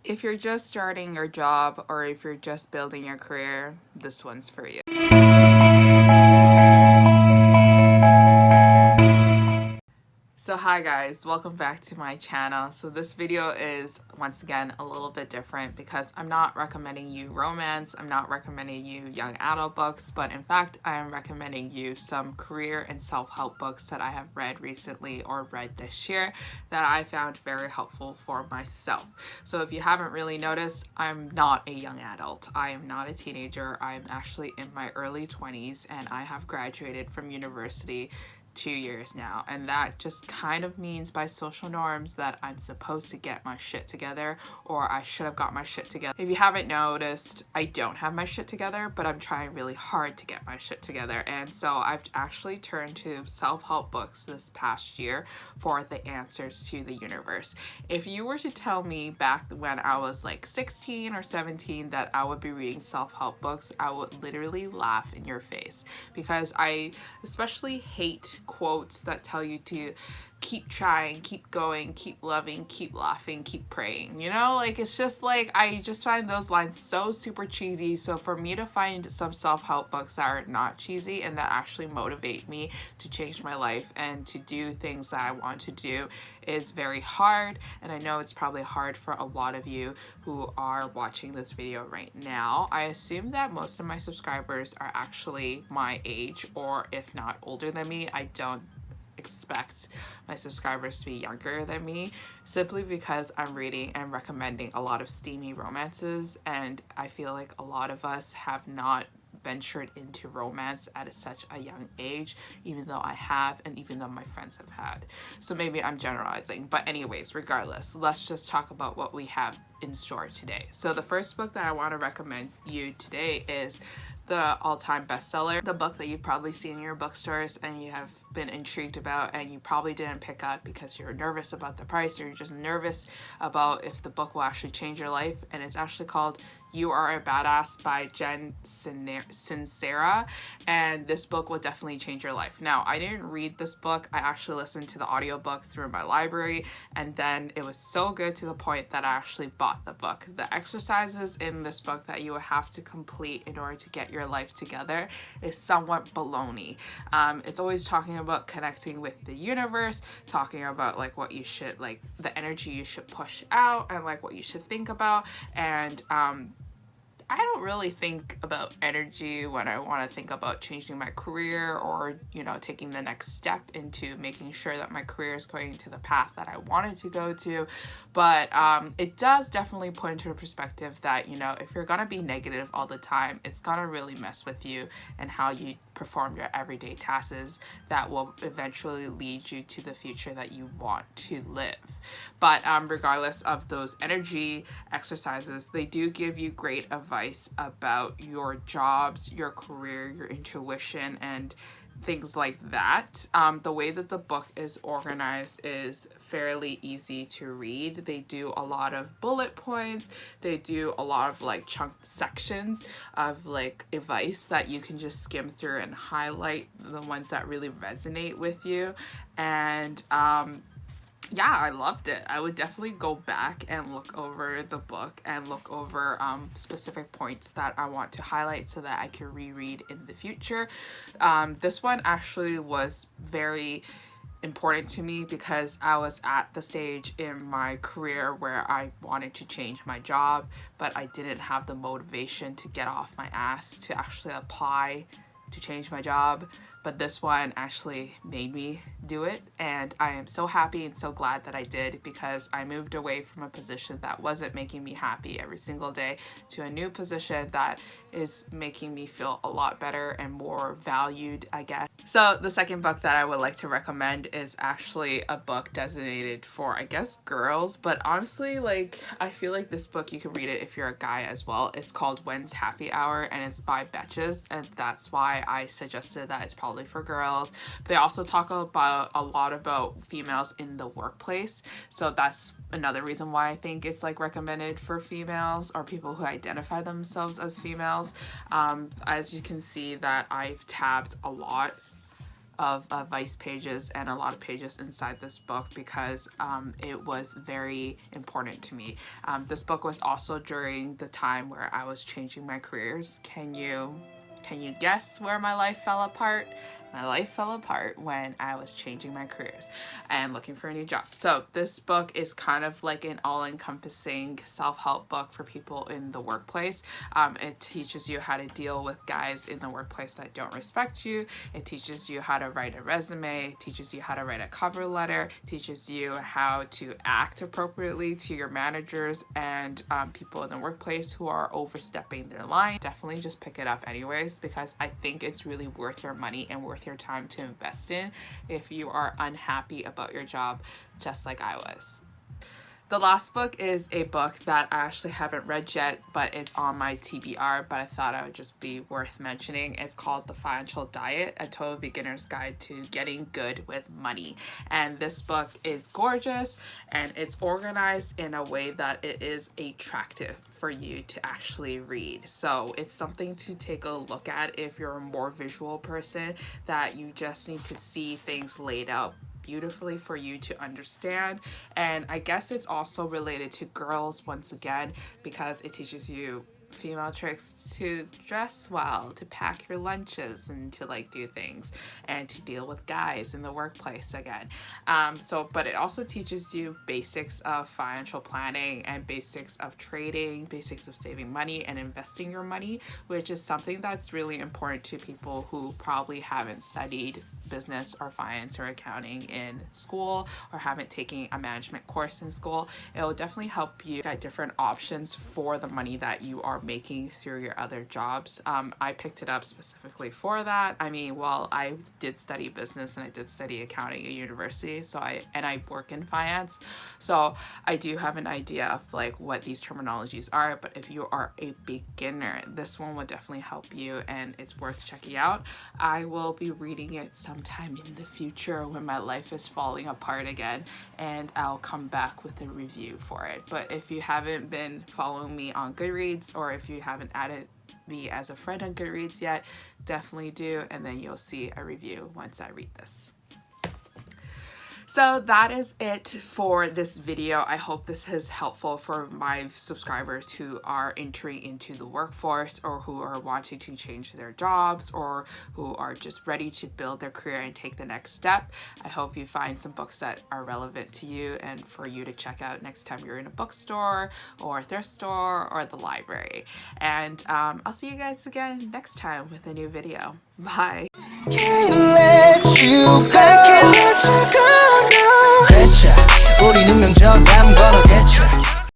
If you're just starting your job or if you're just building your career, this one's for you. So hi guys, welcome back to my channel. So this video is once again a little bit different because I'm not recommending you romance, I'm not recommending you young adult books, but in fact I am recommending you some career and self-help books that I have read recently or read this year that I found very helpful for myself. So if you haven't really noticed, I'm not a young adult. I am not a teenager. I'm actually in my early 20s and I have graduated from university 2 years now, and that just kind of means by social norms that I'm supposed to get my shit together, or I should have got my shit together. If you haven't noticed, I don't have my shit together, but I'm trying really hard to get my shit together, and so I've actually turned to self-help books this past year for the answers to the universe. If you were to tell me back when I was like 16 or 17 that I would be reading self-help books, I would literally laugh in your face, because I especially hate quotes that tell you to keep trying, keep going, keep loving, keep laughing, keep praying. You know, like it's just like I just find those lines so super cheesy. So for me to find some self-help books that are not cheesy and that actually motivate me to change my life and to do things that I want to do is very hard. And I know it's probably hard for a lot of you who are watching this video right now. I assume that most of my subscribers are actually my age, or if not older than me. I don't expect my subscribers to be younger than me, simply because I'm reading and recommending a lot of steamy romances, and I feel like a lot of us have not ventured into romance at such a young age, even though I have, and even though my friends have had. So maybe I'm generalizing, but anyways, regardless, let's just talk about what we have in store today. So the first book that I want to recommend you today is the all-time bestseller, the book that you've probably seen in your bookstores and you have been intrigued about and you probably didn't pick up because you're nervous about the price, or you're just nervous about if the book will actually change your life. And it's actually called You Are a Badass by Jen Sincera, and this book will definitely change your life. Now, I didn't read this book. I actually listened to the audiobook through my library, and then it was so good to the point that I actually bought the book. The exercises in this book that you will have to complete in order to get your life together is somewhat baloney. It's always talking about connecting with the universe, talking about like what you should, like the energy you should push out and like what you should think about. And I don't really think about energy when I want to think about changing my career or, you know, taking the next step into making sure that my career is going to the path that I want it to go to. But it does definitely put into perspective that, you know, if you're going to be negative all the time, it's going to really mess with you and how you perform your everyday tasks that will eventually lead you to the future that you want to live. But regardless of those energy exercises, they do give you great advice about your jobs, your career, your intuition, and things like that. The way that the book is organized is fairly easy to read. They do a lot of bullet points. They do a lot of like chunk sections of like advice that you can just skim through and highlight the ones that really resonate with you. And yeah, I loved it. I would definitely go back and look over the book and look over specific points that I want to highlight so that I can reread in the future. This one actually was very important to me because I was at the stage in my career where I wanted to change my job, but I didn't have the motivation to get off my ass to actually apply to change my job. But this one actually made me do it, and I am so happy and so glad that I did, because I moved away from a position that wasn't making me happy every single day to a new position that is making me feel a lot better and more valued, I guess. So the second book that I would like to recommend is actually a book designated for, I guess, girls, but honestly, like, I feel like this book you can read it if you're a guy as well. It's called When's Happy Hour, and it's by Betches, and that's why I suggested that it's probably for girls. They also talk about a lot about females in the workplace, so that's another reason why I think it's like recommended for females or people who identify themselves as females. As you can see that I've tabbed a lot of advice pages and a lot of pages inside this book because it was very important to me. This book was also during the time where I was changing my careers. Can you guess where my life fell apart? My life fell apart when I was changing my careers and looking for a new job. So this book is kind of like an all-encompassing self-help book for people in the workplace. It teaches you how to deal with guys in the workplace that don't respect you. It teaches you how to write a resume, teaches you how to write a cover letter, teaches you how to act appropriately to your managers and people in the workplace who are overstepping their line. Definitely just pick it up anyways, because I think it's really worth your money and worth your time to invest in if you are unhappy about your job, just like I was. The last book is a book that I actually haven't read yet, but it's on my TBR, but I thought it would just be worth mentioning. It's called The Financial Diet, A Total Beginner's Guide to Getting Good with Money. And this book is gorgeous and it's organized in a way that it is attractive for you to actually read. So it's something to take a look at if you're a more visual person, that you just need to see things laid out beautifully for you to understand. And I guess it's also related to girls once again, because it teaches you female tricks to dress well, to pack your lunches, and to like do things and to deal with guys in the workplace again. But it also teaches you basics of financial planning and basics of trading, basics of saving money and investing your money, which is something that's really important to people who probably haven't studied business or finance or accounting in school or haven't taken a management course in school. It will definitely help you get different options for the money that you are making through your other jobs. I picked it up specifically for that. I mean, while I did study business and I did study accounting at university, so I work in finance, so I do have an idea of like what these terminologies are. But if you are a beginner, this one would definitely help you and it's worth checking out. I will be reading it sometime in the future when my life is falling apart again, and I'll come back with a review for it. But if you haven't been following me on Goodreads, or if you haven't added me as a friend on Goodreads yet, definitely do, and then you'll see a review once I read this. So that is it for this video. I hope this is helpful for my subscribers who are entering into the workforce, or who are wanting to change their jobs, or who are just ready to build their career and take the next step. I hope you find some books that are relevant to you and for you to check out next time you're in a bookstore or a thrift store or the library. And I'll see you guys again next time with a new video. Bye. Can't let you go. 우리 운명 저 다음 걸어겠죠.